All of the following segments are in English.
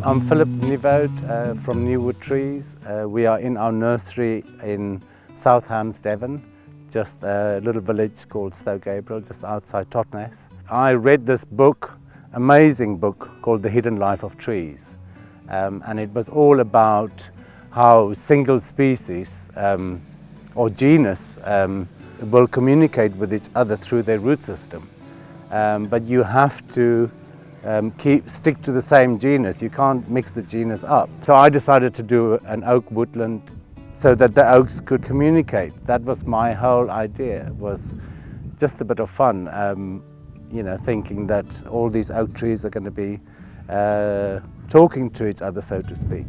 I'm Philip Nieuwoudt from Nieuwoudt Trees. We are in our nursery in South Devon, just a little village called Stoke Gabriel, just outside Totnes. I read this book, amazing book, called The Hidden Life of Trees. And it was all about how single species or genus will communicate with each other through their root system. But you have to stick to the same genus. You can't mix the genus up. So I decided to do an oak woodland so that the oaks could communicate. That was my whole idea, was just a bit of fun, thinking that all these oak trees are going to be talking to each other, so to speak.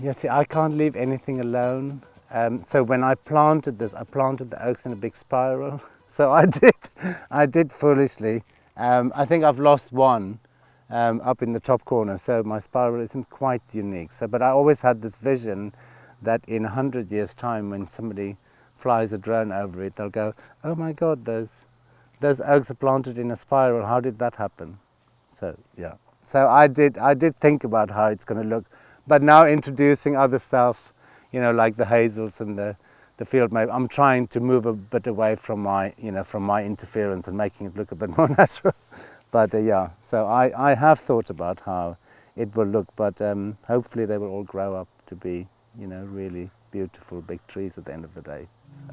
Yeah, see, I can't leave anything alone. So when I planted this, I planted the oaks in a big spiral. So I did foolishly. I think I've lost one up in the top corner, so my spiral isn't quite unique. But I always had this vision that in 100 years' time, when somebody flies a drone over it, they'll go, "Oh my God, those oaks are planted in a spiral. How did that happen?" So yeah. So I did think about how it's going to look. But now introducing other stuff, like the hazels and the field maple, I'm trying to move a bit away from my interference and making it look a bit more natural. But yeah, so I have thought about how it will look, but hopefully they will all grow up to be, really beautiful big trees at the end of the day. So.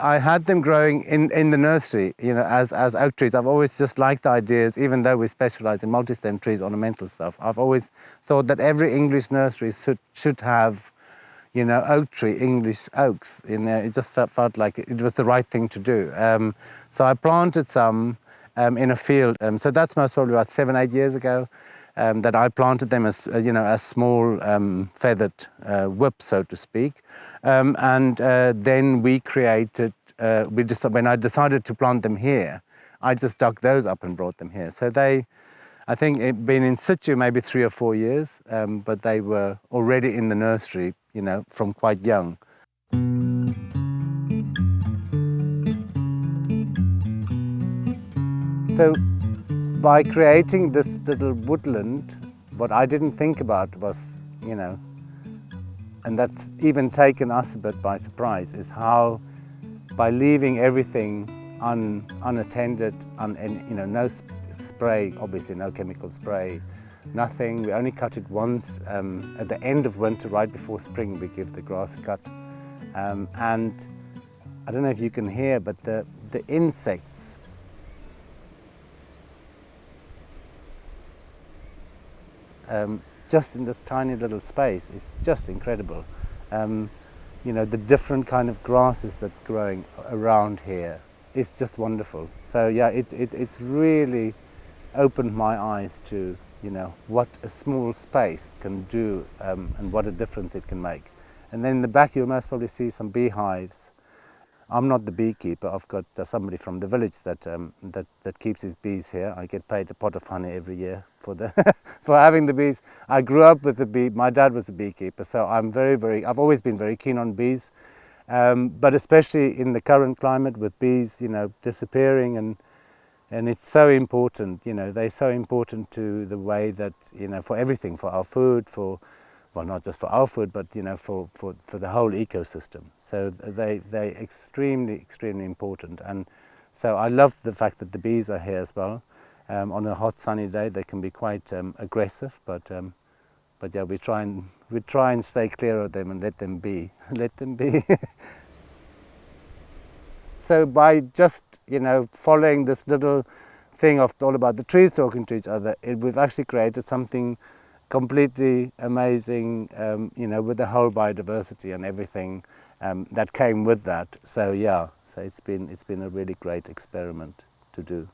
I had them growing in the nursery, as oak trees. I've always just liked the ideas, even though we specialise in multi-stem trees, ornamental stuff. I've always thought that every English nursery should have, English oaks in there. It just felt like it was the right thing to do. So I planted some in a field. So that's most probably about 7-8 years ago. That I planted them as as small feathered whips, so to speak, and then we created. When I decided to plant them here, I just dug those up and brought them here. So I think it'd been in situ maybe 3 or 4 years, but they were already in the nursery, from quite young. So, by creating this little woodland, what I didn't think about was, and that's even taken us a bit by surprise, is how by leaving everything unattended, no spray, obviously no chemical spray, nothing. We only cut it once at the end of winter, right before spring, we give the grass a cut. And I don't know if you can hear, but the insects, just in this tiny little space is just incredible. The different kind of grasses that's growing around here is just wonderful. So yeah, it's really opened my eyes to what a small space can do and what a difference it can make. And then in the back you'll most probably see some beehives. I'm not the beekeeper. I've got somebody from the village that keeps his bees here. I get paid a pot of honey every year for for having the bees. I grew up with the bee. My dad was a beekeeper, so I'm I've always been very keen on bees. But especially in the current climate with bees, disappearing, and it's so important. They're so important to the way that for everything, for our food, well, not just for our food, but for the whole ecosystem. So they're extremely important, and so I love the fact that the bees are here as well. On a hot sunny day, they can be quite aggressive, but yeah, we try and stay clear of them and let them be. So by just following this little thing of all about the trees talking to each other, we've actually created something completely amazing, with the whole biodiversity and everything that came with that. So yeah, so it's been a really great experiment to do.